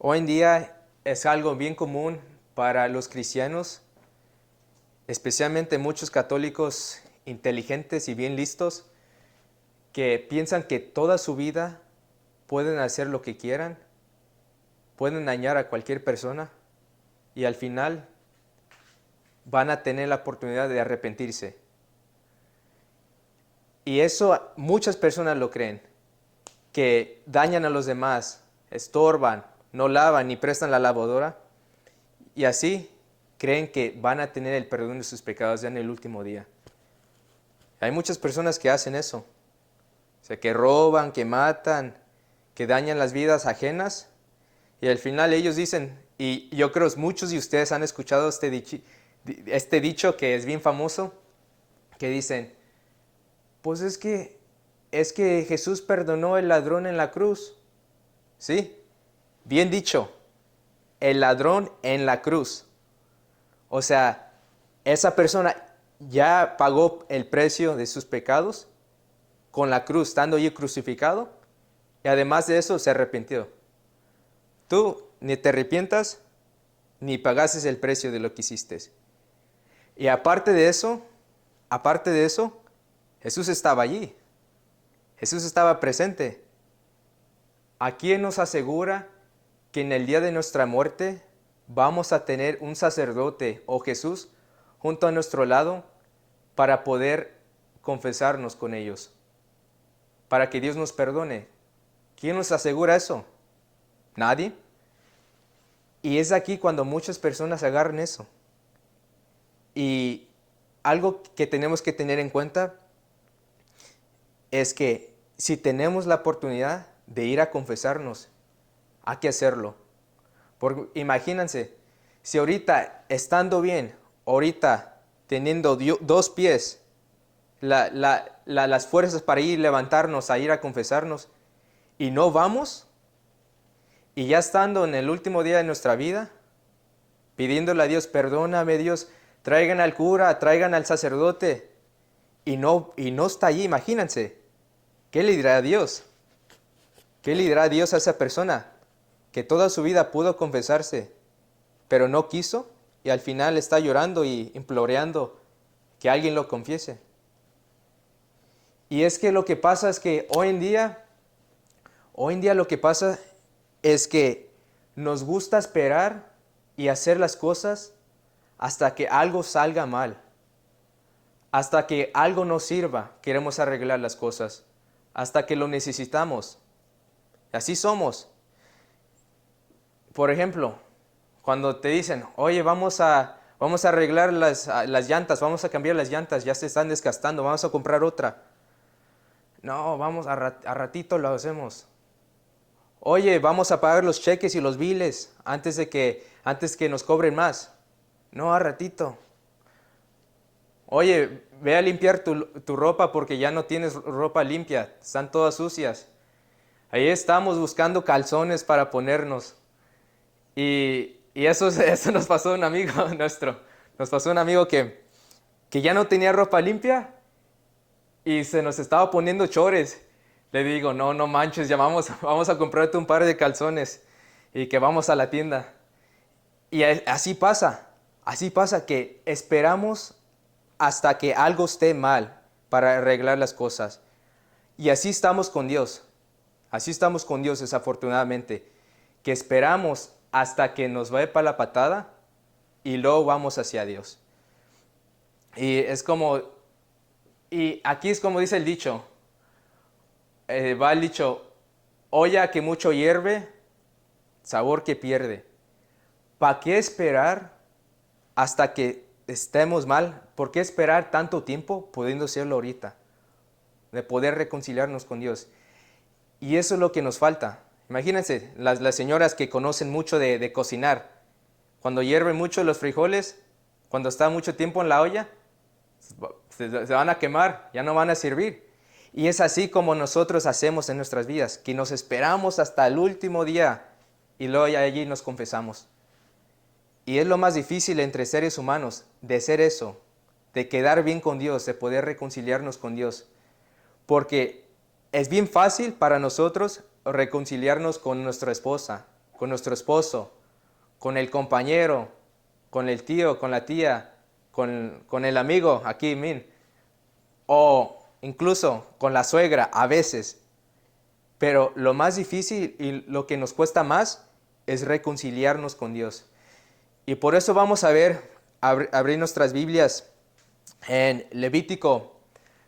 Hoy en día es algo bien común para los cristianos, especialmente muchos católicos inteligentes y bien listos, que piensan que toda su vida pueden hacer lo que quieran, pueden dañar a cualquier persona y al final van a tener la oportunidad de arrepentirse. Y eso muchas personas lo creen, que dañan a los demás, estorban, no lavan ni prestan la lavadora y así creen que van a tener el perdón de sus pecados ya en el último día. Hay muchas personas que hacen eso, o sea, que roban, que matan, que dañan las vidas ajenas y al final ellos dicen, y yo creo que muchos de ustedes han escuchado este dicho que es bien famoso, que dicen, pues es que Jesús perdonó al ladrón en la cruz. Sí, bien dicho, el ladrón en la cruz. O sea, esa persona ya pagó el precio de sus pecados con la cruz, estando allí crucificado, y además de eso se arrepintió. Tú ni te arrepientas, ni pagases el precio de lo que hiciste. Y aparte de eso, Jesús estaba allí. Jesús estaba presente. ¿A quién nos asegura que en el día de nuestra muerte vamos a tener un sacerdote o Jesús junto a nuestro lado para poder confesarnos con ellos? Para que Dios nos perdone. ¿Quién nos asegura eso? Nadie. Y es aquí cuando muchas personas agarran eso. Y algo que tenemos que tener en cuenta es que si tenemos la oportunidad de ir a confesarnos, hay que hacerlo. Porque imagínense, si ahorita estando bien, ahorita teniendo dos pies, las fuerzas para ir levantarnos, a ir a confesarnos, y no vamos, y ya estando en el último día de nuestra vida, pidiéndole a Dios, perdóname Dios, traigan al cura, traigan al sacerdote, y no está allí, imagínense, ¿qué le dirá a Dios? ¿Qué le dirá a Dios a esa persona que toda su vida pudo confesarse, pero no quiso y al final está llorando y imploreando que alguien lo confiese? Y es que lo que pasa es que hoy en día lo que pasa es que nos gusta esperar y hacer las cosas hasta que algo salga mal, hasta que algo no sirva, queremos arreglar las cosas, hasta que lo necesitamos. Así somos. Por ejemplo, cuando te dicen, oye, vamos a arreglar las llantas, vamos a cambiar las llantas, ya se están desgastando, vamos a comprar otra. No, vamos, a ratito lo hacemos. Oye, vamos a pagar los cheques y los biles antes que nos cobren más. No, a ratito. Oye, ve a limpiar tu ropa porque ya no tienes ropa limpia, están todas sucias. Ahí estamos buscando calzones para ponernos. Y eso nos pasó a un amigo nuestro. Nos pasó a un amigo que ya no tenía ropa limpia y se nos estaba poniendo chores. Le digo, no, no manches, vamos a comprarte un par de calzones y que vamos a la tienda. Y así pasa que esperamos hasta que algo esté mal para arreglar las cosas. Y así estamos con Dios desafortunadamente, que esperamos hasta que nos vaya para la patada y luego vamos hacia Dios. Y aquí es como dice el dicho, va el dicho, olla que mucho hierve, sabor que pierde. ¿Para qué esperar hasta que estemos mal? ¿Por qué esperar tanto tiempo pudiendo hacerlo ahorita? De poder reconciliarnos con Dios. Y eso es lo que nos falta. Imagínense, las señoras que conocen mucho de cocinar, cuando hierven mucho los frijoles, cuando está mucho tiempo en la olla, se van a quemar, ya no van a servir. Y es así como nosotros hacemos en nuestras vidas, que nos esperamos hasta el último día y luego ya allí nos confesamos. Y es lo más difícil entre seres humanos, de ser eso, de quedar bien con Dios, de poder reconciliarnos con Dios. Porque es bien fácil para nosotros reconciliarnos con nuestra esposa, con nuestro esposo, con el compañero, con el tío, con la tía, con el amigo, aquí, o incluso con la suegra a veces. Pero lo más difícil y lo que nos cuesta más es reconciliarnos con Dios. Y por eso vamos a abrir nuestras Biblias en Levítico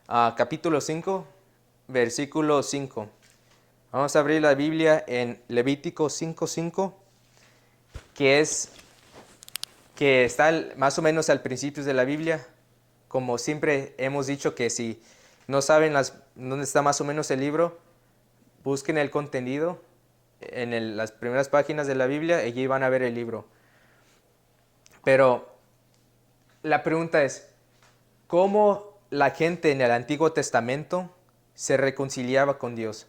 capítulo 5, versículo 5. Vamos a abrir la Biblia en Levítico 5:5, que está más o menos al principio de la Biblia. Como siempre hemos dicho que si no saben dónde está más o menos el libro, busquen el contenido en las primeras páginas de la Biblia y allí van a ver el libro. Pero la pregunta es, ¿cómo la gente en el Antiguo Testamento se reconciliaba con Dios?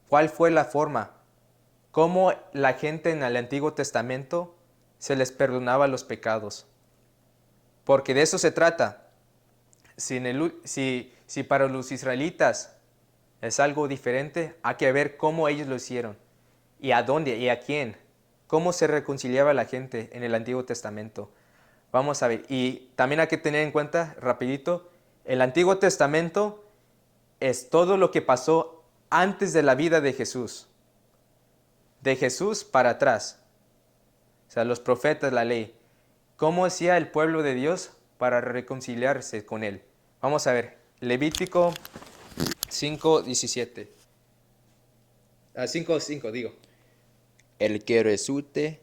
¿Cuál fue la forma? ¿Cómo la gente en el Antiguo Testamento se les perdonaba los pecados? Porque de eso se trata. Si para los israelitas es algo diferente, hay que ver cómo ellos lo hicieron y a dónde y a quién. Cómo se reconciliaba la gente en el Antiguo Testamento. Vamos a ver. Y también hay que tener en cuenta, rapidito, el Antiguo Testamento es todo lo que pasó antes de la vida de Jesús. De Jesús para atrás. O sea, los profetas, la ley. ¿Cómo hacía el pueblo de Dios para reconciliarse con Él? Vamos a ver. Levítico 5:17. 5:5 digo. El que resulte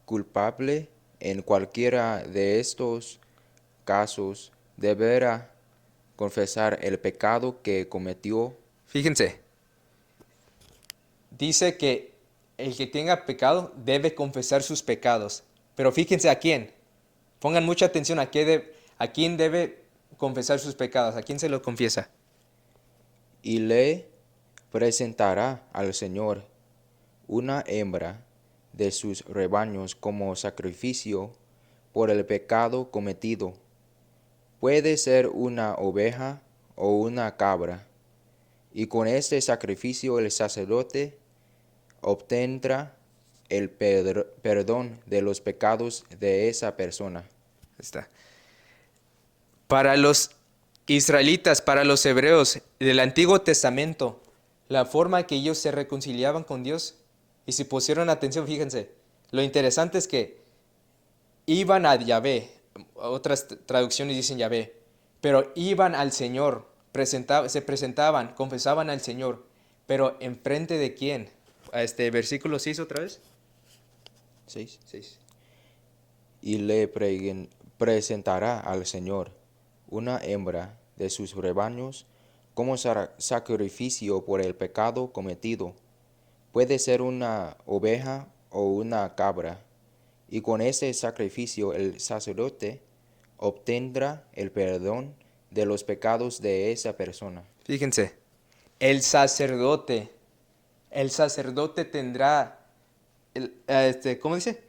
culpable en cualquiera de estos casos deberá confesar el pecado que cometió. Fíjense. Dice que el que tenga pecado debe confesar sus pecados. Pero fíjense a quién. Pongan mucha atención a quién debe confesar sus pecados. ¿A quién se lo confiesa? Y le presentará al Señor una hembra de sus rebaños como sacrificio por el pecado cometido. Puede ser una oveja o una cabra, y con este sacrificio el sacerdote obtendrá el perdón de los pecados de esa persona. Está. Para los israelitas, para los hebreos del Antiguo Testamento, la forma que ellos se reconciliaban con Dios, y si pusieron atención, fíjense, lo interesante es que iban a Yahvé, otras traducciones dicen Yahvé, pero iban al Señor, se presentaban, confesaban al Señor, pero ¿enfrente de quién? Versículo 6 otra vez. 6. 6. Y le presentará al Señor una hembra de sus rebaños como sacrificio por el pecado cometido. Puede ser una oveja o una cabra, y con ese sacrificio el sacerdote obtendrá el perdón de los pecados de esa persona. Fíjense, el sacerdote tendrá, ¿cómo dice?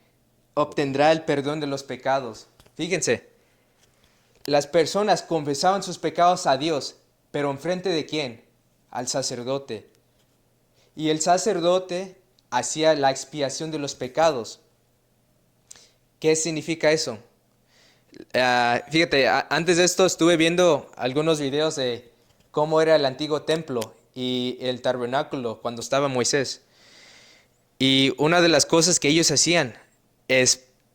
Obtendrá el perdón de los pecados. Fíjense, las personas confesaban sus pecados a Dios, pero ¿enfrente de quién? Al sacerdote. Y el sacerdote hacía la expiación de los pecados. ¿Qué significa eso? Fíjate, antes de esto estuve viendo algunos videos de cómo era el antiguo templo y el tabernáculo cuando estaba Moisés. Y una de las cosas que ellos hacían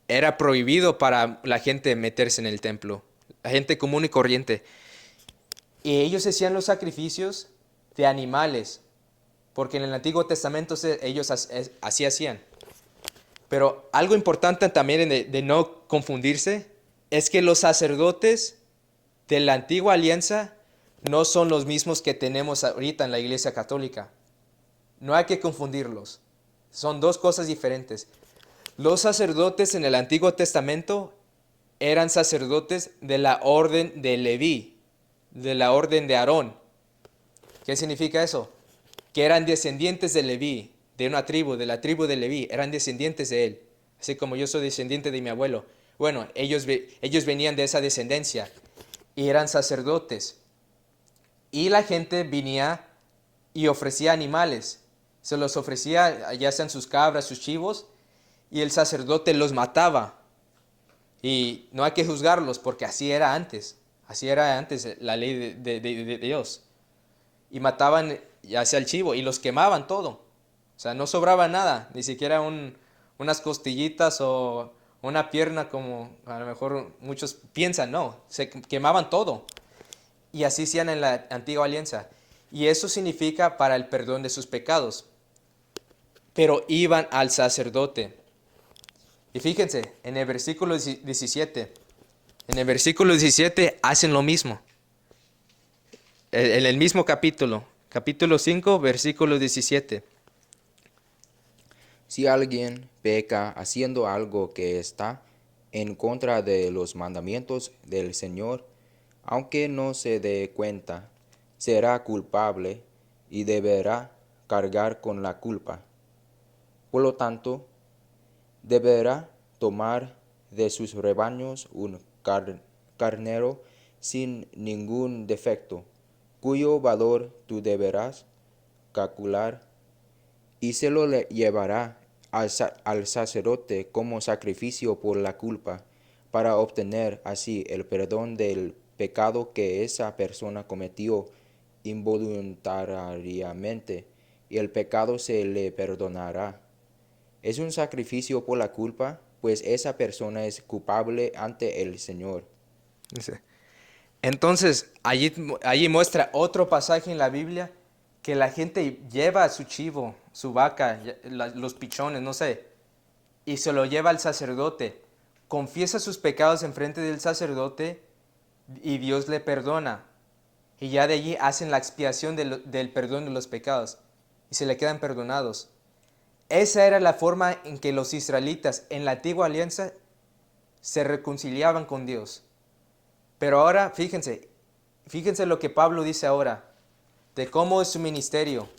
era prohibido para la gente meterse en el templo, la gente común y corriente. Y ellos hacían los sacrificios de animales, porque en el Antiguo Testamento ellos así hacían. Pero algo importante también de no confundirse es que los sacerdotes de la antigua alianza no son los mismos que tenemos ahorita en la Iglesia Católica. No hay que confundirlos. Son dos cosas diferentes. Los sacerdotes en el Antiguo Testamento eran sacerdotes de la orden de Leví, de la orden de Aarón. ¿Qué significa eso? Que eran descendientes de Leví, de una tribu, de la tribu de Leví, eran descendientes de él. Así como yo soy descendiente de mi abuelo. Bueno, ellos venían de esa descendencia y eran sacerdotes. Y la gente venía y ofrecía animales. Se los ofrecía, ya sean sus cabras, sus chivos, y el sacerdote los mataba. Y no hay que juzgarlos porque así era antes. Así era antes la ley de Dios. Y mataban ya sea el chivo y los quemaban todo. O sea, no sobraba nada, ni siquiera unas costillitas o una pierna como a lo mejor muchos piensan, no, se quemaban todo. Y así hacían en la antigua alianza. Y eso significa para el perdón de sus pecados. Pero iban al sacerdote. Y fíjense, en el versículo 17, en el versículo 17 hacen lo mismo. En el mismo capítulo, capítulo 5, versículo 17. Si alguien peca haciendo algo que está en contra de los mandamientos del Señor, aunque no se dé cuenta, será culpable y deberá cargar con la culpa. Por lo tanto, deberá tomar de sus rebaños un carnero sin ningún defecto, cuyo valor tú deberás calcular, y se lo llevará al sacerdote como sacrificio por la culpa, para obtener así el perdón del pecado que esa persona cometió involuntariamente, y el pecado se le perdonará. Es un sacrificio por la culpa, pues esa persona es culpable ante el Señor. Dice, entonces, allí muestra otro pasaje en la Biblia que la gente lleva su chivo, su vaca, los pichones, no sé, y se lo lleva al sacerdote. Confiesa sus pecados en frente del sacerdote y Dios le perdona. Y ya de allí hacen la expiación del perdón de los pecados y se le quedan perdonados. Esa era la forma en que los israelitas en la antigua alianza se reconciliaban con Dios. Pero ahora, fíjense lo que Pablo dice ahora, de cómo es su ministerio,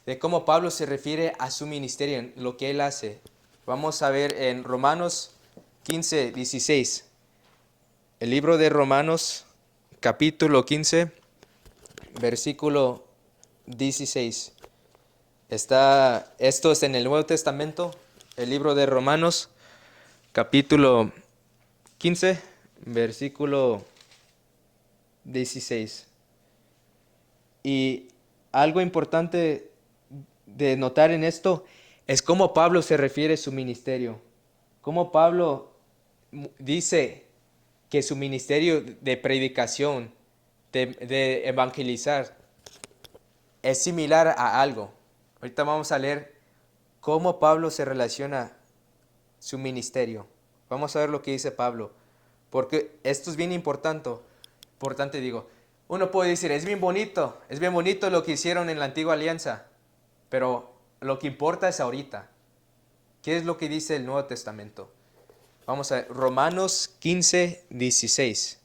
de cómo Pablo se refiere a su ministerio, en lo que él hace. Vamos a ver en Romanos 15, 16. El libro de Romanos, capítulo 15, versículo 16. Esto es en el Nuevo Testamento, el libro de Romanos, capítulo 15, versículo 16. Y algo importante de notar en esto es cómo Pablo se refiere a su ministerio. Cómo Pablo dice que su ministerio de predicación, de evangelizar, es similar a algo. Ahorita vamos a leer cómo Pablo se relaciona su ministerio. Vamos a ver lo que dice Pablo, porque esto es bien importante digo. Uno puede decir, es bien bonito lo que hicieron en la antigua alianza, pero lo que importa es ahorita. ¿Qué es lo que dice el Nuevo Testamento? Vamos a ver, Romanos 15, 16.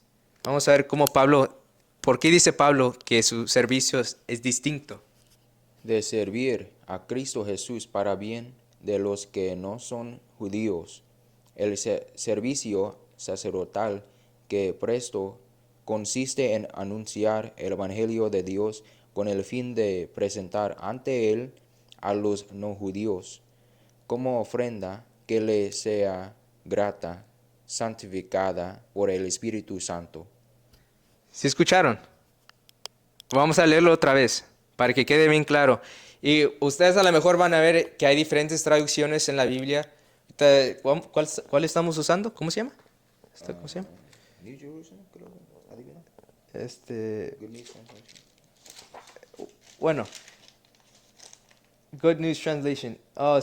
Vamos a ver por qué dice Pablo que su servicio es distinto. De servir a Cristo Jesús para bien de los que no son judíos. El servicio sacerdotal que presto consiste en anunciar el Evangelio de Dios con el fin de presentar ante Él a los no judíos como ofrenda que le sea grata, santificada por el Espíritu Santo. ¿Sí escucharon? Vamos a leerlo otra vez para que quede bien claro. Y ustedes a lo mejor van a ver que hay diferentes traducciones en la Biblia. ¿Cuál estamos usando? ¿Cómo se llama? ¿Cómo se llama? New Jerusalem, creo, adivina. Good News Translation. Bueno, Good News Translation. Oh,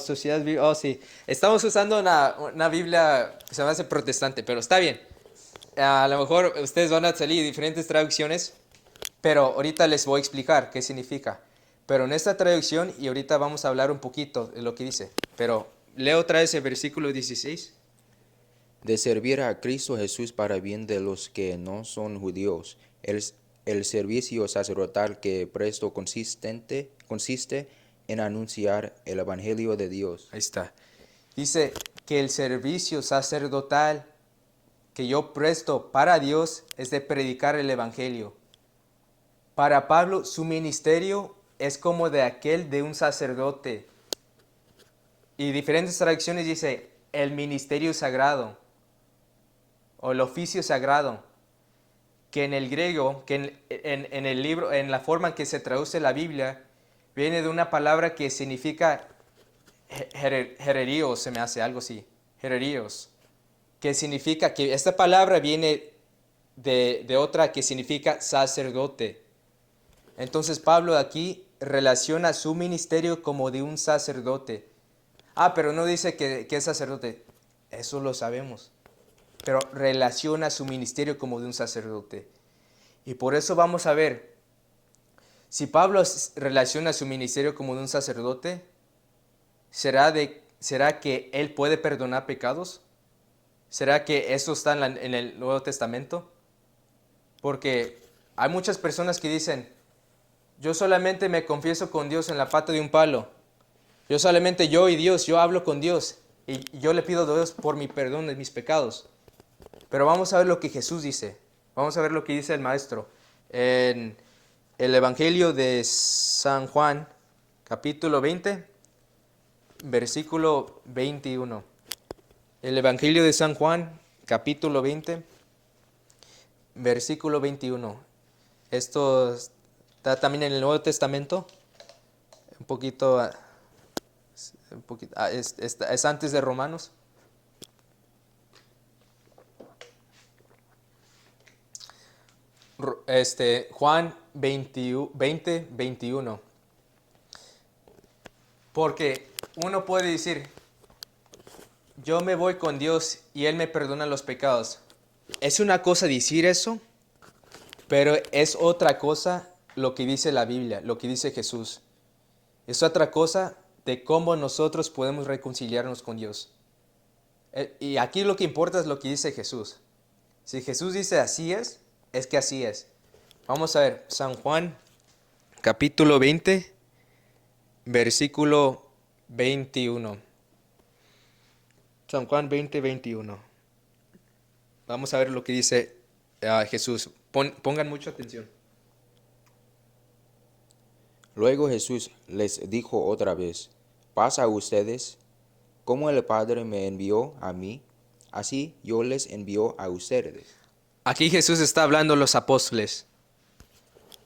oh, sí. Estamos usando una Biblia que se me hace protestante, pero está bien. A lo mejor ustedes van a salir diferentes traducciones, pero ahorita les voy a explicar qué significa. Pero en esta traducción, y ahorita vamos a hablar un poquito de lo que dice. Pero leo otra vez el versículo 16. De servir a Cristo Jesús para bien de los que no son judíos. El servicio sacerdotal que presto consiste en anunciar el Evangelio de Dios. Ahí está. Dice que el servicio sacerdotal que yo presto para Dios es de predicar el Evangelio. Para Pablo, su ministerio es como de aquel de un sacerdote. Y diferentes traducciones dice el ministerio sagrado o el oficio sagrado, que en el griego, que en el libro, en la forma en que se traduce la Biblia, viene de una palabra que significa hererios, se me hace algo así, hererios, que significa que esta palabra viene de otra que significa sacerdote. Entonces Pablo aquí relaciona su ministerio como de un sacerdote. Pero no dice que es sacerdote, eso lo sabemos, pero relaciona su ministerio como de un sacerdote. Y por eso vamos a ver, si Pablo relaciona su ministerio como de un sacerdote, ¿será que él puede perdonar pecados? ¿Será que eso está en el Nuevo Testamento? Porque hay muchas personas que dicen, yo solamente me confieso con Dios en la pata de un palo. Yo y Dios, yo hablo con Dios y yo le pido a Dios por mi perdón de mis pecados. Pero vamos a ver lo que Jesús dice. Vamos a ver lo que dice el Maestro. En el Evangelio de San Juan, capítulo 20, versículo 21. El Evangelio de San Juan, capítulo 20, versículo 21. Esto está también en el Nuevo Testamento. Un poquito, es antes de Romanos. Juan 20, 21. Porque uno puede decir, yo me voy con Dios y Él me perdona los pecados. Es una cosa decir eso, pero es otra cosa lo que dice la Biblia, lo que dice Jesús. Es otra cosa de cómo nosotros podemos reconciliarnos con Dios. Y aquí lo que importa es lo que dice Jesús. Si Jesús dice así es que así es. Vamos a ver, San Juan, capítulo 20, versículo 21. San Juan 20, 21. Vamos a ver lo que dice Jesús. Pongan mucha atención. Luego Jesús les dijo otra vez, paz a ustedes, como el Padre me envió a mí, así yo les envío a ustedes. Aquí Jesús está hablando a los apóstoles.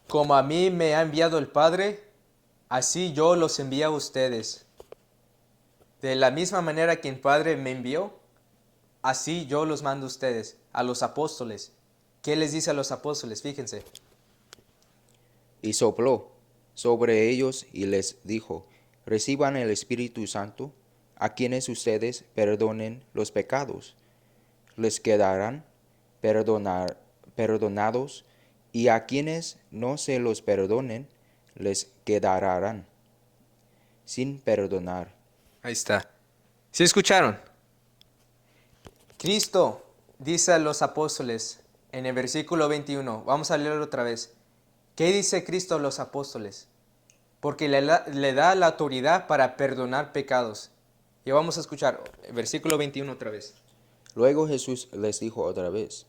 Como a mí me ha enviado el Padre, así yo los envío a ustedes. De la misma manera que el Padre me envió, así yo los mando a ustedes, a los apóstoles. ¿Qué les dice a los apóstoles? Fíjense. Y sopló sobre ellos y les dijo, reciban el Espíritu Santo, a quienes ustedes perdonen los pecados, les quedarán perdonados, y a quienes no se los perdonen, les quedarán sin perdonar. Ahí está. ¿Sí escucharon? Cristo dice a los apóstoles en el versículo 21, vamos a leerlo otra vez. ¿Qué dice Cristo a los apóstoles? Porque le da la autoridad para perdonar pecados. Y vamos a escuchar el versículo 21 otra vez. Luego Jesús les dijo otra vez,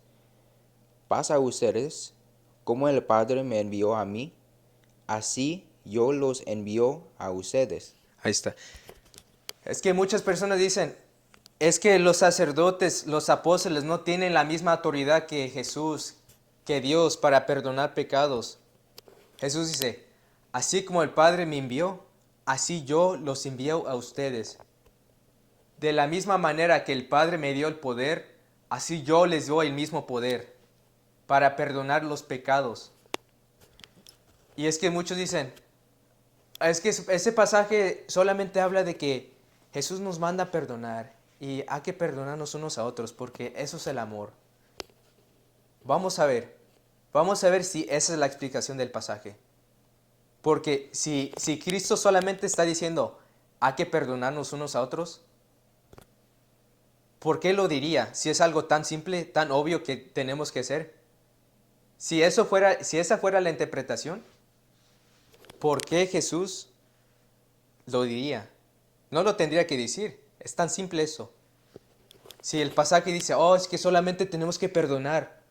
paz a ustedes, como el Padre me envió a mí, así yo los envío a ustedes. Ahí está. Es que muchas personas dicen, es que los sacerdotes, los apóstoles no tienen la misma autoridad que Jesús, que Dios para perdonar pecados. Jesús dice, así como el Padre me envió, así yo los envío a ustedes. De la misma manera que el Padre me dio el poder, así yo les doy el mismo poder para perdonar los pecados. Y es que muchos dicen, es que ese pasaje solamente habla de que Jesús nos manda a perdonar y hay que perdonarnos unos a otros porque eso es el amor. Vamos a ver si esa es la explicación del pasaje. Porque si Cristo solamente está diciendo hay que perdonarnos unos a otros, ¿por qué lo diría? Si es algo tan simple, tan obvio que tenemos que hacer. Si esa fuera la interpretación, ¿por qué Jesús lo diría? No lo tendría que decir. Es tan simple eso. Si el pasaje dice, es que solamente tenemos que perdonar.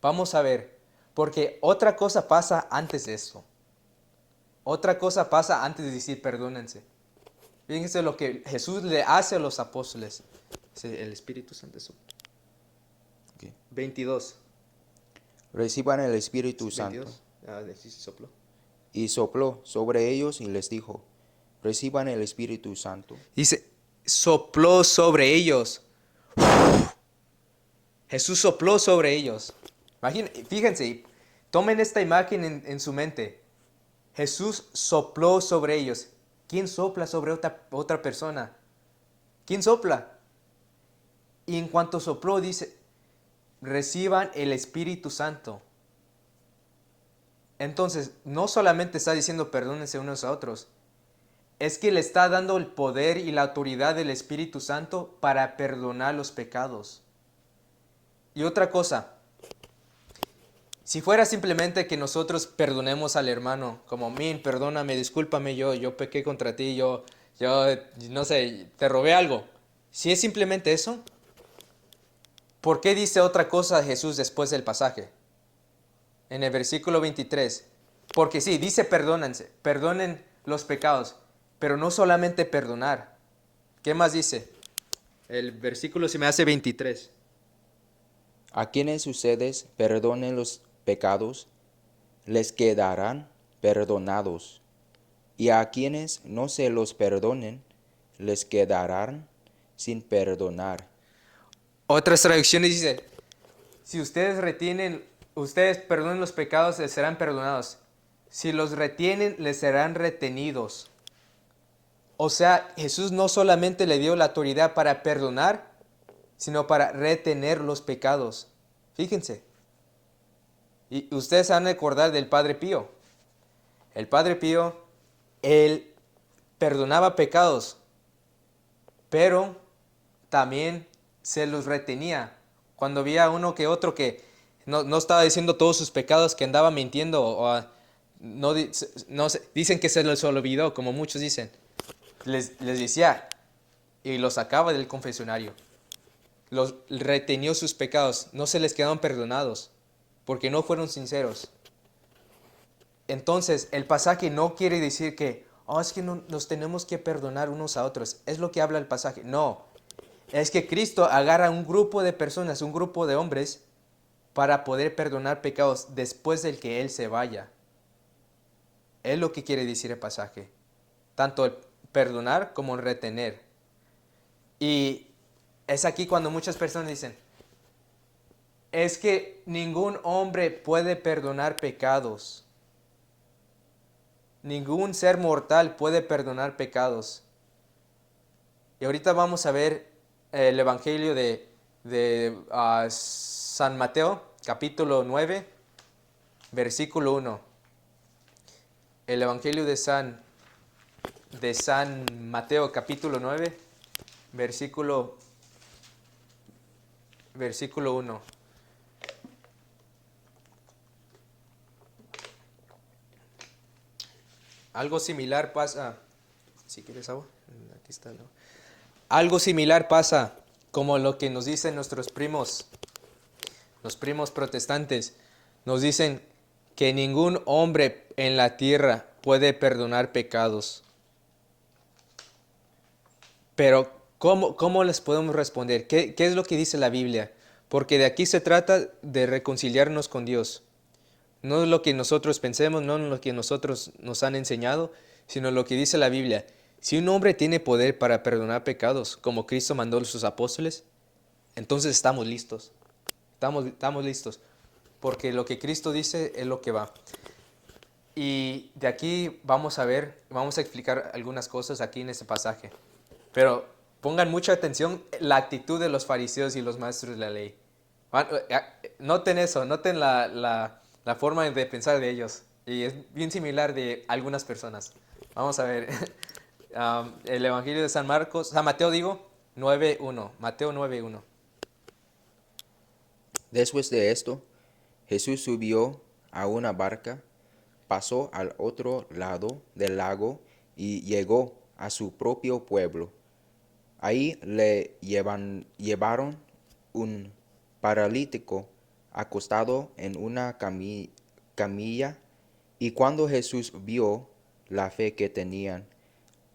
Vamos a ver. Porque otra cosa pasa antes de eso. Otra cosa pasa antes de decir perdónense. Fíjense lo que Jesús le hace a los apóstoles. Sí, el Espíritu Santo. Ok. 22. Reciban el Espíritu Santo. 22. Sí, sí, sopló. Y sopló sobre ellos y les dijo, reciban el Espíritu Santo. Dice, sopló sobre ellos. Jesús sopló sobre ellos. Fíjense, tomen esta imagen en su mente. Jesús sopló sobre ellos. ¿Quién sopla sobre otra persona? ¿Quién sopla? Y en cuanto sopló, dice, reciban el Espíritu Santo. Entonces, no solamente está diciendo perdónense unos a otros, es que le está dando el poder y la autoridad del Espíritu Santo para perdonar los pecados. Y otra cosa, si fuera simplemente que nosotros perdonemos al hermano, como, perdóname, discúlpame, yo pequé contra ti, yo, no sé, te robé algo. Si es simplemente eso, ¿por qué dice otra cosa Jesús después del pasaje? En el versículo 23. Porque sí, dice perdónense, perdonen los pecados, pero no solamente perdonar. ¿Qué más dice? El versículo se me hace 23. A quienes ustedes perdonen los pecados, les quedarán perdonados. Y a quienes no se los perdonen, les quedarán sin perdonar. Otras traducciones dice, si ustedes perdonen los pecados, les serán perdonados. Si los retienen, les serán retenidos. O sea, Jesús no solamente le dio la autoridad para perdonar, sino para retener los pecados. Fíjense. Y ustedes van a acordar del Padre Pío. El Padre Pío, él perdonaba pecados, pero también se los retenía. Cuando había uno que otro que no estaba diciendo todos sus pecados, que andaba mintiendo, dicen que se les olvidó, como muchos dicen. Les decía y los sacaba del confesionario. Los retenió sus pecados, no se les quedaron perdonados, porque no fueron sinceros. Entonces, el pasaje no quiere decir que, es que no, nos tenemos que perdonar unos a otros. Es lo que habla el pasaje. No, es que Cristo agarra un grupo de personas, un grupo de hombres, para poder perdonar pecados después del que Él se vaya. Es lo que quiere decir el pasaje. Tanto el perdonar como el retener. Y es aquí cuando muchas personas dicen, es que ningún hombre puede perdonar pecados. Ningún ser mortal puede perdonar pecados. Y ahorita vamos a ver el Evangelio de San Mateo, capítulo 9, versículo 1. El Evangelio de San Mateo, capítulo 9, versículo 1. Algo similar pasa. Si quieres agua, aquí está. ¿No? Algo similar pasa como lo que nos dicen nuestros primos, los primos protestantes. Nos dicen que ningún hombre en la tierra puede perdonar pecados. Pero, ¿cómo les podemos responder? ¿Qué es lo que dice la Biblia? Porque de aquí se trata de reconciliarnos con Dios. No es lo que nosotros pensemos, no es lo que nosotros nos han enseñado, sino lo que dice la Biblia. Si un hombre tiene poder para perdonar pecados, como Cristo mandó a sus apóstoles, entonces estamos listos. Estamos listos. Porque lo que Cristo dice es lo que va. Y de aquí vamos a explicar algunas cosas aquí en este pasaje. Pero pongan mucha atención la actitud de los fariseos y los maestros de la ley. Noten eso, noten la forma de pensar de ellos. Y es bien similar de algunas personas. Vamos a ver. El Evangelio de San Mateo 9:1. Mateo 9:1. Después de esto, Jesús subió a una barca, pasó al otro lado del lago y llegó a su propio pueblo. Ahí le llevaron un paralítico acostado en una camilla, y cuando Jesús vio la fe que tenían,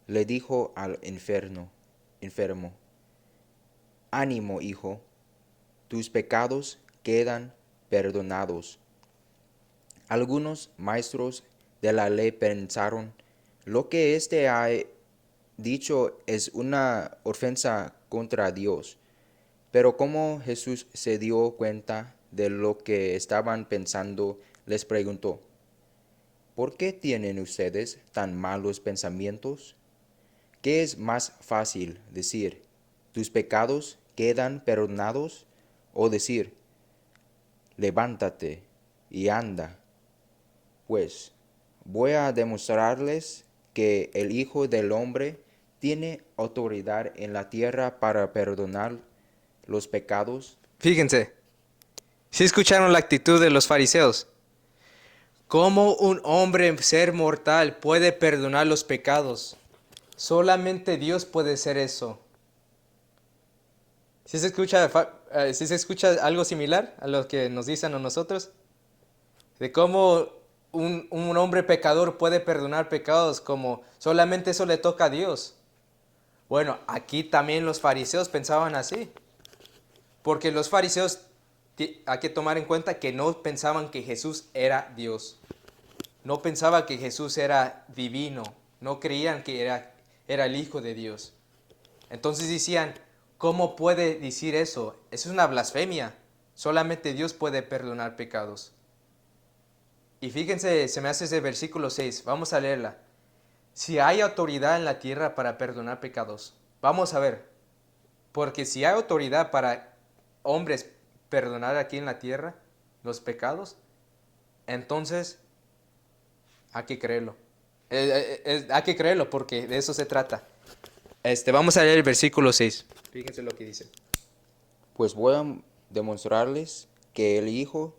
le dijo al enfermo, ánimo, hijo, tus pecados quedan perdonados. Algunos maestros de la ley pensaron, lo que éste ha dicho es una ofensa contra Dios. Pero como Jesús se dio cuenta de lo que estaban pensando, les preguntó, ¿por qué tienen ustedes tan malos pensamientos? ¿Qué es más fácil decir, tus pecados quedan perdonados? O decir, levántate y anda. Pues voy a demostrarles que el Hijo del Hombre tiene autoridad en la tierra para perdonar los pecados. Fíjense, si escucharon la actitud de los fariseos. ¿Cómo un hombre, ser mortal, puede perdonar los pecados? Solamente Dios puede hacer eso. ¿Sí se escucha algo similar a lo que nos dicen a nosotros? De cómo un hombre pecador puede perdonar pecados, como solamente eso le toca a Dios. Bueno, aquí también los fariseos pensaban así. Porque los fariseos, hay que tomar en cuenta que no pensaban que Jesús era Dios. No pensaban que Jesús era divino. No creían que era el Hijo de Dios. Entonces decían, ¿cómo puede decir eso? Eso es una blasfemia. Solamente Dios puede perdonar pecados. Y fíjense, se me hace ese versículo 6. Vamos a leerla. Si hay autoridad en la tierra para perdonar pecados. Vamos a ver. Porque si hay autoridad para hombres perdonar aquí en la tierra los pecados, entonces hay que creerlo. Hay que creerlo porque de eso se trata. Vamos a leer el versículo 6. Fíjense lo que dice. Pues voy a demostrarles que el Hijo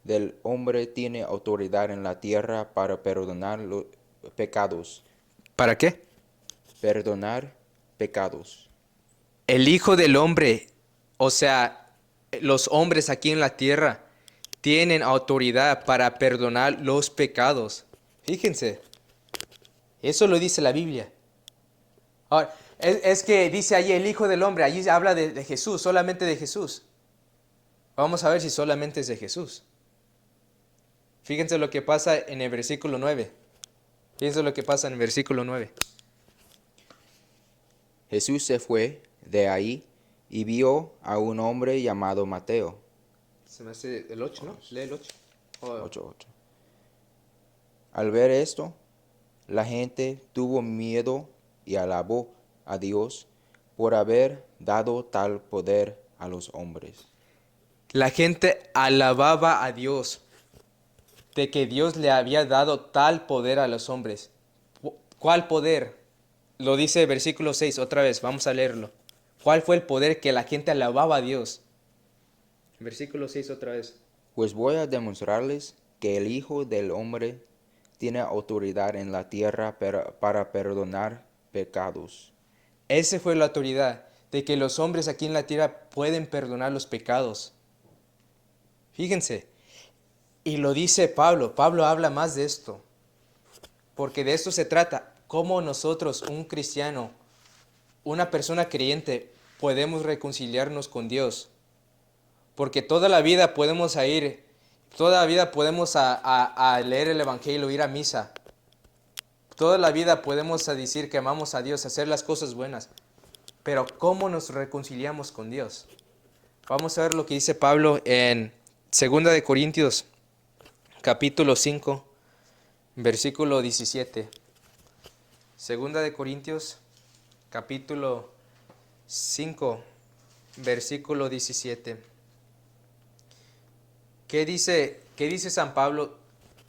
del Hombre tiene autoridad en la tierra para perdonar los pecados. ¿Para qué? Perdonar pecados. El Hijo del Hombre, o sea, los hombres aquí en la tierra, tienen autoridad para perdonar los pecados. Fíjense, eso lo dice la Biblia. Ahora, es que dice allí el Hijo del Hombre, allí habla de Jesús, solamente de Jesús. Vamos a ver si solamente es de Jesús. Fíjense lo que pasa en el versículo 9. Fíjense lo que pasa en el versículo 9. Jesús se fue de ahí y vio a un hombre llamado Mateo. Se me hace el 8, ¿no? Lee el 8. 8:8. Al ver esto, la gente tuvo miedo y alabó a Dios por haber dado tal poder a los hombres. La gente alababa a Dios de que Dios le había dado tal poder a los hombres. ¿Cuál poder? Lo dice el versículo 6 otra vez, vamos a leerlo. ¿Cuál fue el poder que la gente alababa a Dios? Versículo 6 otra vez. Pues voy a demostrarles que el Hijo del Hombre tiene autoridad en la tierra para perdonar pecados. Esa fue la autoridad, de que los hombres aquí en la tierra pueden perdonar los pecados. Fíjense, y lo dice Pablo. Pablo habla más de esto, porque de esto se trata. Cómo nosotros, un cristiano, una persona creyente, podemos reconciliarnos con Dios. Porque toda la vida podemos leer el Evangelio, ir a misa. Toda la vida podemos decir que amamos a Dios, hacer las cosas buenas. Pero ¿cómo nos reconciliamos con Dios? Vamos a ver lo que dice Pablo en 2 de Corintios, capítulo 5, versículo 17. 2 de Corintios, capítulo 5, versículo 17. ¿Qué dice San Pablo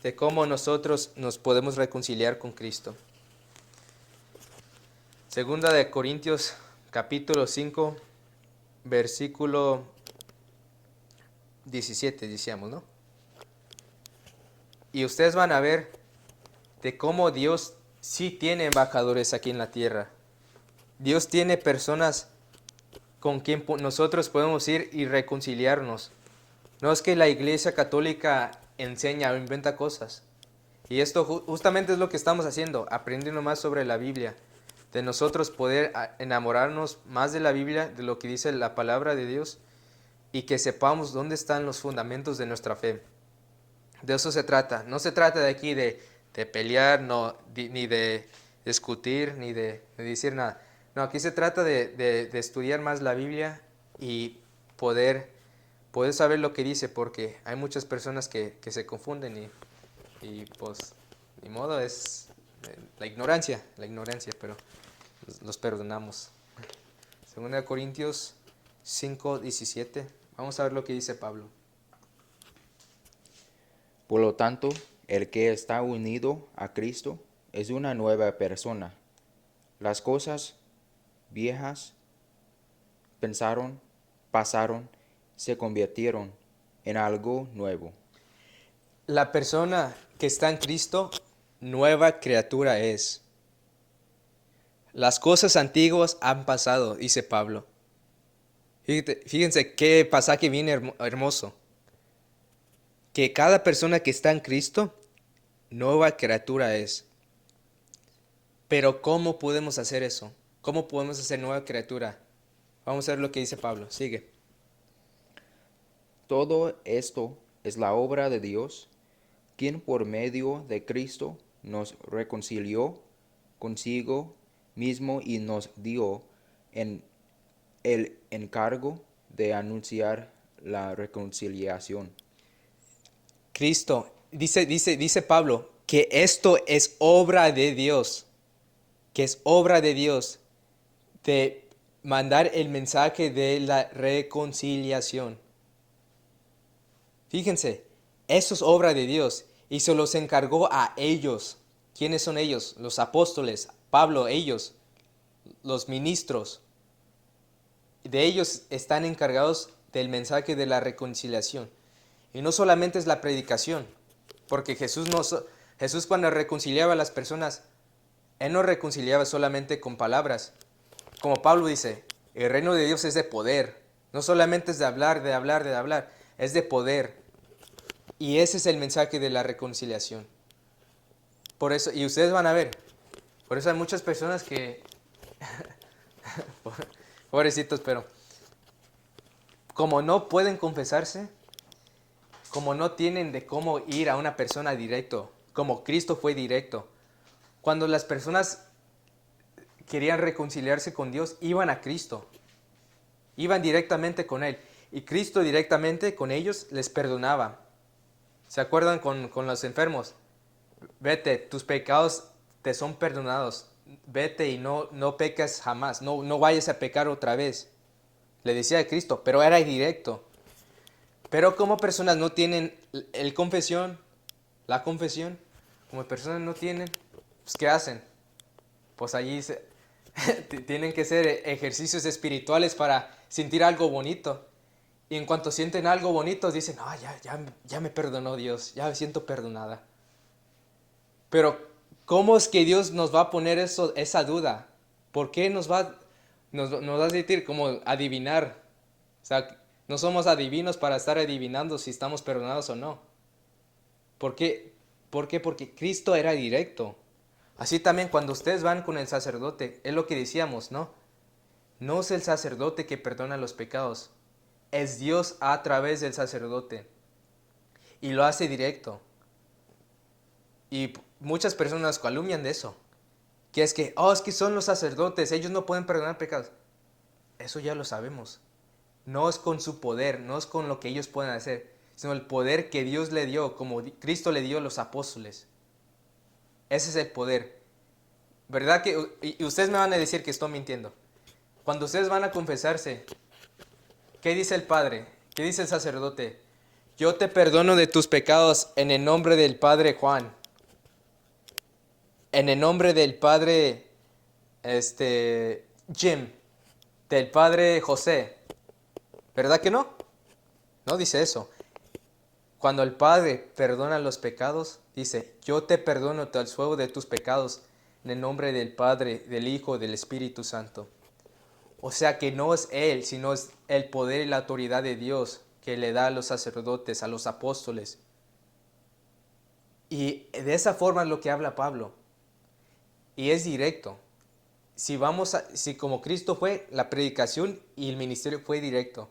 de cómo nosotros nos podemos reconciliar con Cristo? 2 de Corintios, capítulo 5, versículo 17, decíamos, ¿no? Y ustedes van a ver de cómo Dios sí tiene embajadores aquí en la tierra. Dios tiene personas con quien nosotros podemos ir y reconciliarnos. No es que la Iglesia Católica enseña o inventa cosas. Y esto justamente es lo que estamos haciendo, aprendiendo más sobre la Biblia. de nosotros poder enamorarnos más de la Biblia, de lo que dice la palabra de Dios, y que sepamos dónde están los fundamentos de nuestra fe. De eso se trata. No se trata de aquí de pelear, ni de discutir, ni de decir nada. No, aquí se trata de estudiar más la Biblia y poder saber lo que dice, porque hay muchas personas que se confunden y pues ni modo, es la ignorancia, pero los perdonamos. 2 Corintios 5:17. Vamos a ver lo que dice Pablo. Por lo tanto, el que está unido a Cristo es una nueva persona. Las cosas viejas pasaron, se convirtieron en algo nuevo. La persona que está en Cristo, nueva criatura es. Las cosas antiguas han pasado, dice Pablo. Fíjense qué pasaje bien hermoso. Que cada persona que está en Cristo, nueva criatura es. Pero ¿cómo podemos hacer eso? ¿Cómo podemos hacer nueva criatura? Vamos a ver lo que dice Pablo. Sigue. Todo esto es la obra de Dios, quien por medio de Cristo nos reconcilió consigo mismo y nos dio en el encargo de anunciar la reconciliación. Cristo, dice Pablo, que esto es obra de Dios, que es obra de Dios, de mandar el mensaje de la reconciliación. Fíjense, eso es obra de Dios y se los encargó a ellos. ¿Quiénes son ellos? Los apóstoles, Pablo, ellos, los ministros. De ellos están encargados del mensaje de la reconciliación. Y no solamente es la predicación, porque Jesús cuando reconciliaba a las personas, Él no reconciliaba solamente con palabras. Como Pablo dice, el reino de Dios es de poder. No solamente es de hablar, es de poder. Y ese es el mensaje de la reconciliación. Por eso, y ustedes van a ver, por eso hay muchas personas que, pobrecitos, pero como no pueden confesarse, como no tienen de cómo ir a una persona directo, como Cristo fue directo. Cuando las personas querían reconciliarse con Dios, iban a Cristo, iban directamente con Él. Y Cristo directamente con ellos les perdonaba. ¿Se acuerdan con los enfermos? Vete, tus pecados te son perdonados. Vete y no peques jamás, no vayas a pecar otra vez. Le decía a Cristo, pero era directo. Pero como personas no tienen la confesión, como personas no tienen, pues ¿qué hacen? Pues allí tienen que ser ejercicios espirituales para sentir algo bonito. Y en cuanto sienten algo bonito, dicen, ya me perdonó Dios, ya me siento perdonada. Pero, ¿cómo es que Dios nos va a poner esa duda? ¿Por qué nos va a decir como adivinar? O sea, no somos adivinos para estar adivinando si estamos perdonados o no. ¿Por qué? Porque Cristo era directo. Así también cuando ustedes van con el sacerdote, es lo que decíamos, ¿no? No es el sacerdote que perdona los pecados, es Dios a través del sacerdote. Y lo hace directo. Y muchas personas calumnian de eso. Que es que son los sacerdotes, ellos no pueden perdonar pecados. Eso ya lo sabemos. No es con su poder, no es con lo que ellos pueden hacer, sino el poder que Dios le dio, como Cristo le dio a los apóstoles. Ese es el poder. ¿Verdad que? Y ustedes me van a decir que estoy mintiendo. Cuando ustedes van a confesarse, ¿qué dice el Padre? ¿Qué dice el sacerdote? Yo te perdono de tus pecados en el nombre del Padre Juan. En el nombre del Padre Jim. Del Padre José. ¿Verdad que no? No dice eso. Cuando el Padre perdona los pecados, dice, yo te perdono tal fuego de tus pecados en el nombre del Padre, del Hijo, del Espíritu Santo. O sea que no es Él, sino es el poder y la autoridad de Dios que le da a los sacerdotes, a los apóstoles. Y de esa forma es lo que habla Pablo. Y es directo. si como Cristo fue, la predicación y el ministerio fue directo.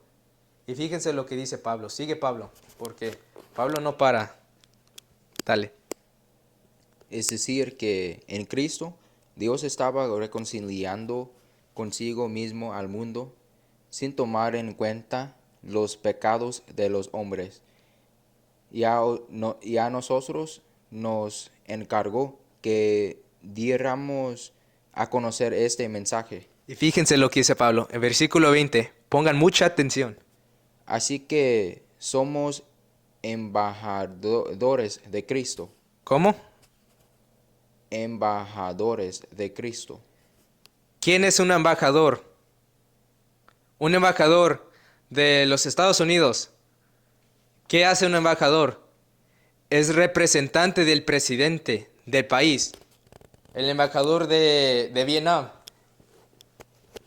Y fíjense lo que dice Pablo. Sigue Pablo, porque Pablo no para. Dale. Es decir, que en Cristo Dios estaba reconciliando consigo mismo al mundo sin tomar en cuenta los pecados de los hombres. Y a nosotros nos encargó que diéramos a conocer este mensaje. Y fíjense lo que dice Pablo. En versículo 20. Pongan mucha atención. Así que somos embajadores de Cristo, ¿Cómo? embajadores de Cristo. ¿Quién es un embajador? Un embajador de los Estados Unidos. ¿Qué hace un embajador? Es representante del presidente del país. El embajador de Vietnam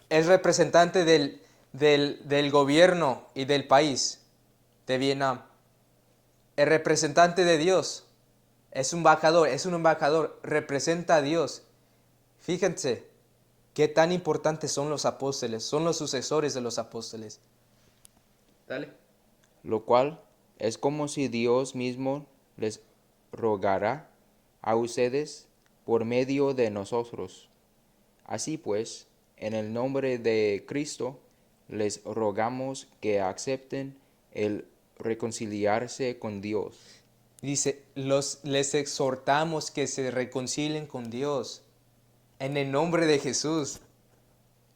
es representante del gobierno y del país de Vietnam. El representante de Dios es un embajador, representa a Dios. Fíjense qué tan importantes son los apóstoles, son los sucesores de los apóstoles. Dale. Lo cual es como si Dios mismo les rogara a ustedes por medio de nosotros. Así pues, en el nombre de Cristo, les rogamos que acepten el reconciliarse con Dios. Dice, les exhortamos que se reconcilien con Dios en el nombre de Jesús,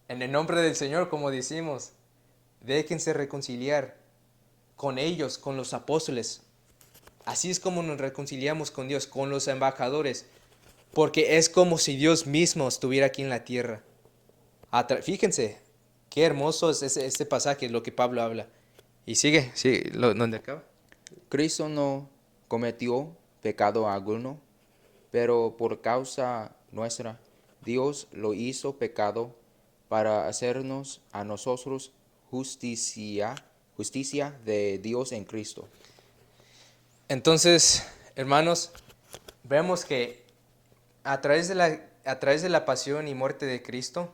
en el nombre del Señor, como decimos. Déjense reconciliar con ellos, con los apóstoles. Así es como nos reconciliamos con Dios, con los embajadores, porque es como si Dios mismo estuviera aquí en la tierra. Fíjense, qué hermoso es este pasaje, lo que Pablo habla. Y sigue, ¿dónde acaba? Cristo no cometió pecado alguno, pero por causa nuestra, Dios lo hizo pecado para hacernos a nosotros justicia de Dios en Cristo. Entonces, hermanos, vemos que a través de la pasión y muerte de Cristo,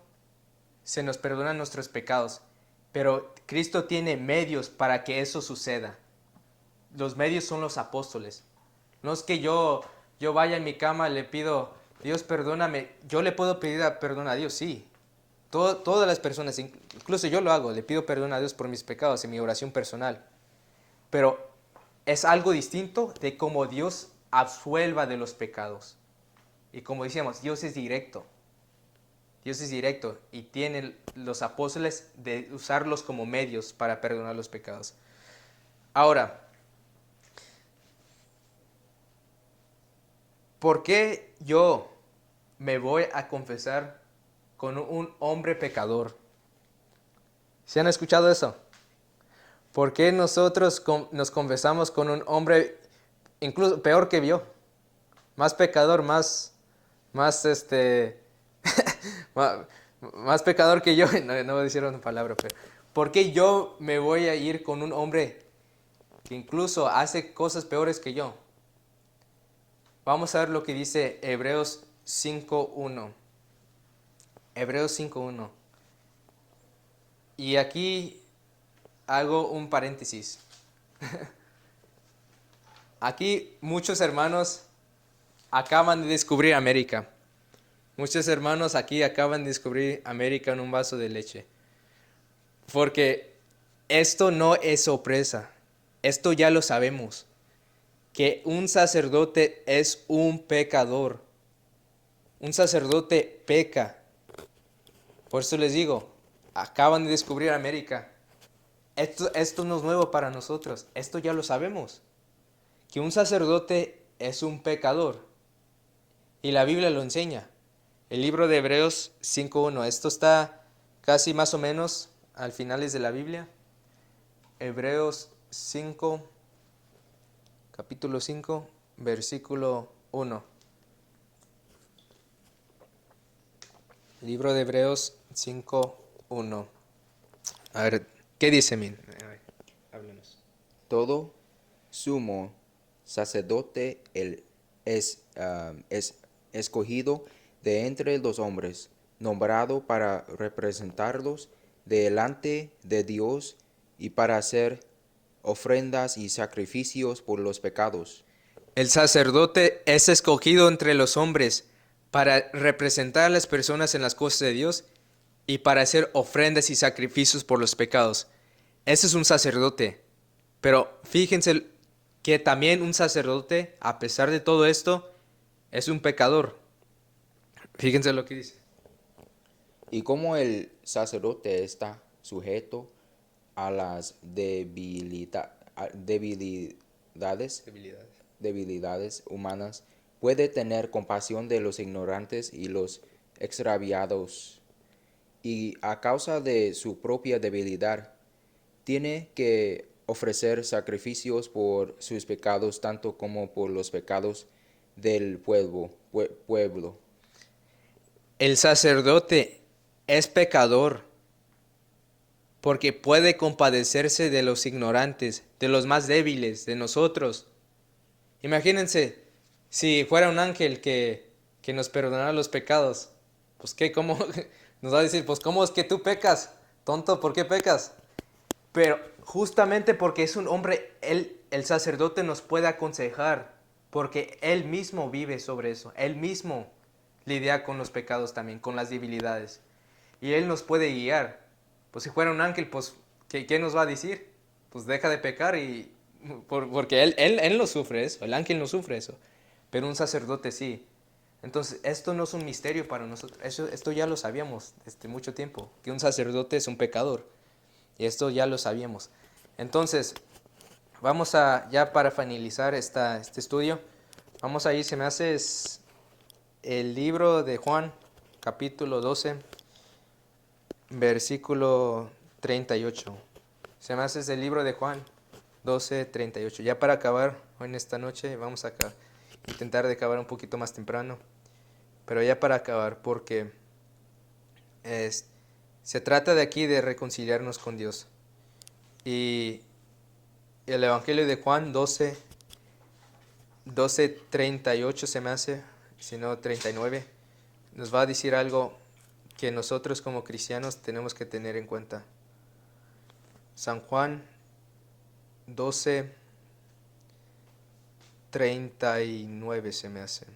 se nos perdonan nuestros pecados. Pero Cristo tiene medios para que eso suceda. Los medios son los apóstoles. No es que yo vaya en mi cama, le pido, Dios perdóname. Yo le puedo pedir perdón a Dios, sí. Todas las personas, incluso yo lo hago, le pido perdón a Dios por mis pecados en mi oración personal. Pero es algo distinto de cómo Dios absuelva de los pecados. Y como decíamos, Dios es directo. Dios es directo y tiene los apóstoles de usarlos como medios para perdonar los pecados. Ahora, ¿por qué yo me voy a confesar con un hombre pecador? ¿Se han escuchado eso? ¿Por qué nosotros nos confesamos con un hombre incluso peor que yo? Más pecador, más más pecador que yo. No voy a decir una palabra, pero ¿por qué yo me voy a ir con un hombre que incluso hace cosas peores que yo? Vamos a ver lo que dice Hebreos 5.1. Hebreos 5.1. Y aquí hago un paréntesis. Aquí muchos hermanos acaban de descubrir América. Muchos hermanos aquí acaban de descubrir América en un vaso de leche. Porque esto no es sorpresa. Esto ya lo sabemos. Que un sacerdote es un pecador. Un sacerdote peca. Por eso les digo, acaban de descubrir América. Esto no es nuevo para nosotros. Esto ya lo sabemos. Que un sacerdote es un pecador. Y la Biblia lo enseña. El libro de Hebreos 5.1. Esto está casi más o menos al finales de la Biblia. Hebreos 5, capítulo 5, versículo 1. Libro de Hebreos 5.1. A ver, ¿qué dice Min? Háblenos. Todo sumo sacerdote es escogido de entre los hombres, nombrado para representarlos delante de Dios y para hacer ofrendas y sacrificios por los pecados. El sacerdote es escogido entre los hombres para representar a las personas en las cosas de Dios y para hacer ofrendas y sacrificios por los pecados. Ese es un sacerdote. Pero fíjense que también un sacerdote, a pesar de todo esto, es un pecador. Fíjense lo que dice. Y como el sacerdote está sujeto a las debilidades humanas, puede tener compasión de los ignorantes y los extraviados. Y a causa de su propia debilidad, tiene que ofrecer sacrificios por sus pecados, tanto como por los pecados del pueblo. El sacerdote es pecador porque puede compadecerse de los ignorantes, de los más débiles, de nosotros. Imagínense, si fuera un ángel que nos perdonara los pecados, pues qué, ¿cómo? Nos va a decir, pues ¿cómo es que tú pecas? Tonto, ¿por qué pecas? Pero justamente porque es un hombre, el sacerdote nos puede aconsejar, porque él mismo vive sobre eso, él mismo lidia con los pecados también, con las debilidades. Y él nos puede guiar. Pues si fuera un ángel, pues ¿qué nos va a decir? Pues deja de pecar porque él no sufre eso, el ángel no sufre eso, pero un sacerdote sí. Entonces, esto no es un misterio para nosotros, esto ya lo sabíamos desde mucho tiempo, que un sacerdote es un pecador, y esto ya lo sabíamos. Entonces, vamos a, ya para finalizar este estudio, vamos a ir, se me hace el libro de Juan, capítulo 12, versículo 38. Se me hace el libro de Juan 12, 38. Ya para acabar hoy en esta noche, vamos a intentar de acabar un poquito más temprano. Pero ya para acabar, porque se trata de aquí de reconciliarnos con Dios. Y el Evangelio de Juan 12, 38 se me hace, si no 39, nos va a decir algo que nosotros como cristianos tenemos que tener en cuenta. San Juan 12, 39 se me hace.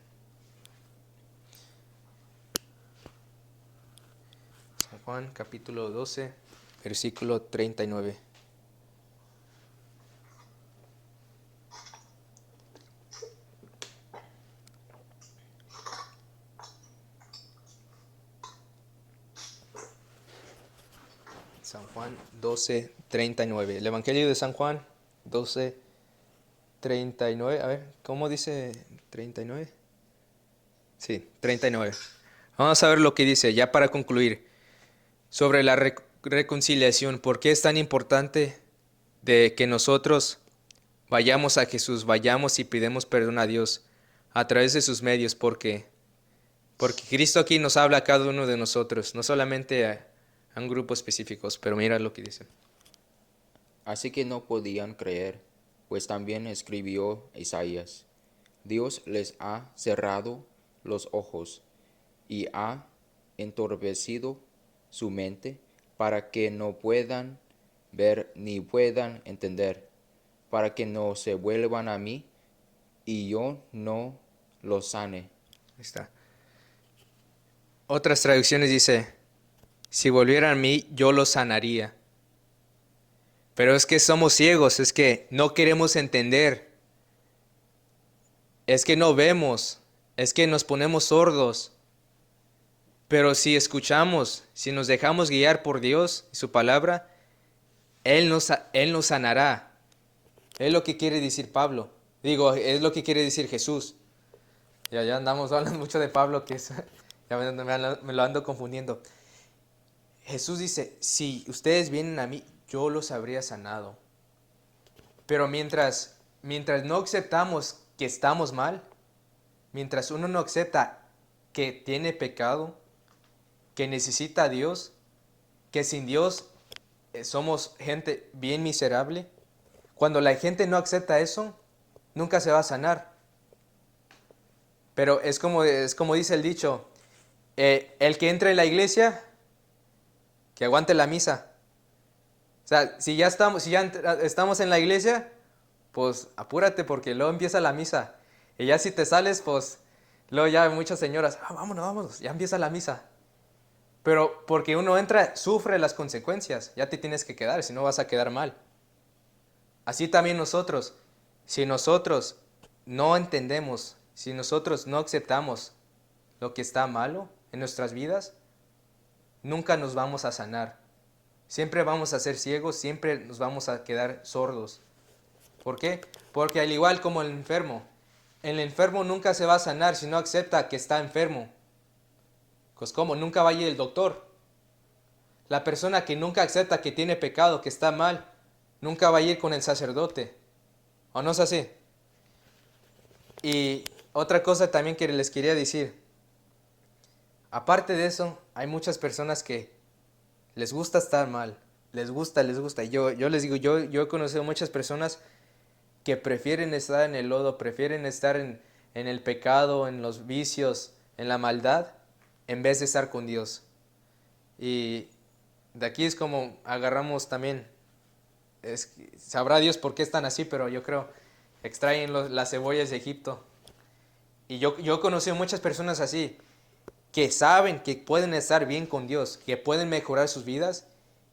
San Juan capítulo 12, versículo 39. San Juan 12, 39. El Evangelio de San Juan 12, 39. A ver, ¿cómo dice 39? Sí, 39. Vamos a ver lo que dice, ya para concluir, sobre la reconciliación. ¿Por qué es tan importante de que nosotros vayamos a Jesús, vayamos y pidamos perdón a Dios a través de sus medios? Porque Cristo aquí nos habla a cada uno de nosotros, no solamente a un grupo específico, pero mira lo que dice. Así que no podían creer, pues también escribió Isaías: Dios les ha cerrado los ojos y ha entorpecido su mente para que no puedan ver ni puedan entender, para que no se vuelvan a mí y yo no los sane. Ahí está. Otras traducciones dice, si volvieran a mí, yo los sanaría. Pero es que somos ciegos, es que no queremos entender, es que no vemos, es que nos ponemos sordos. Pero si escuchamos, si nos dejamos guiar por Dios y su palabra, Él nos sanará. Es lo que quiere decir Pablo. Digo, es lo que quiere decir Jesús. Ya andamos hablando mucho de Pablo, ya me lo ando confundiendo. Jesús dice, si ustedes vienen a mí, yo los habría sanado. Pero mientras no aceptamos que estamos mal, mientras uno no acepta que tiene pecado, que necesita a Dios, que sin Dios somos gente bien miserable, cuando la gente no acepta eso, nunca se va a sanar. Pero es como dice el dicho, El que entra en la iglesia, que aguante la misa. O sea, si ya estamos en la iglesia, pues apúrate porque luego empieza la misa. Y ya si te sales, pues luego ya hay muchas señoras, vámonos, vámonos, ya empieza la misa. Pero porque uno entra, sufre las consecuencias, ya te tienes que quedar, si no vas a quedar mal. Así también nosotros, si nosotros no entendemos, si nosotros no aceptamos lo que está malo en nuestras vidas, nunca nos vamos a sanar. Siempre vamos a ser ciegos, siempre nos vamos a quedar sordos. ¿Por qué? Porque al igual como el enfermo nunca se va a sanar si no acepta que está enfermo. Pues ¿cómo? Nunca va a ir el doctor. La persona que nunca acepta que tiene pecado, que está mal, nunca va a ir con el sacerdote. ¿O no es así? Y otra cosa también que les quería decir. Aparte de eso, hay muchas personas que les gusta estar mal. Les gusta, les gusta. Yo les digo, yo he conocido muchas personas que prefieren estar en el lodo, prefieren estar en el pecado, en los vicios, en la maldad, en vez de estar con Dios. Y de aquí es como agarramos también, sabrá Dios por qué están así, pero yo creo, extraen las cebollas de Egipto. Y yo he conocido muchas personas así, que saben que pueden estar bien con Dios, que pueden mejorar sus vidas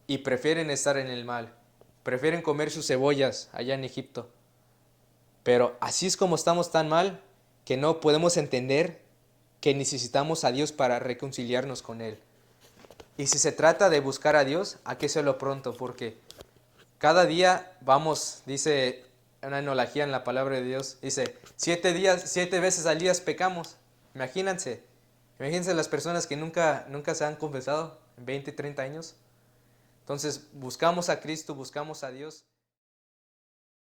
y prefieren estar en el mal. Prefieren comer sus cebollas allá en Egipto. Pero así es como estamos tan mal que no podemos entender que necesitamos a Dios para reconciliarnos con Él. Y si se trata de buscar a Dios, hay que hacerlo pronto, porque cada día vamos, dice una enología en la palabra de Dios, dice, 7 veces al día pecamos. Imagínense las personas que nunca se han confesado en 20, 30 años. Entonces buscamos a Cristo, buscamos a Dios.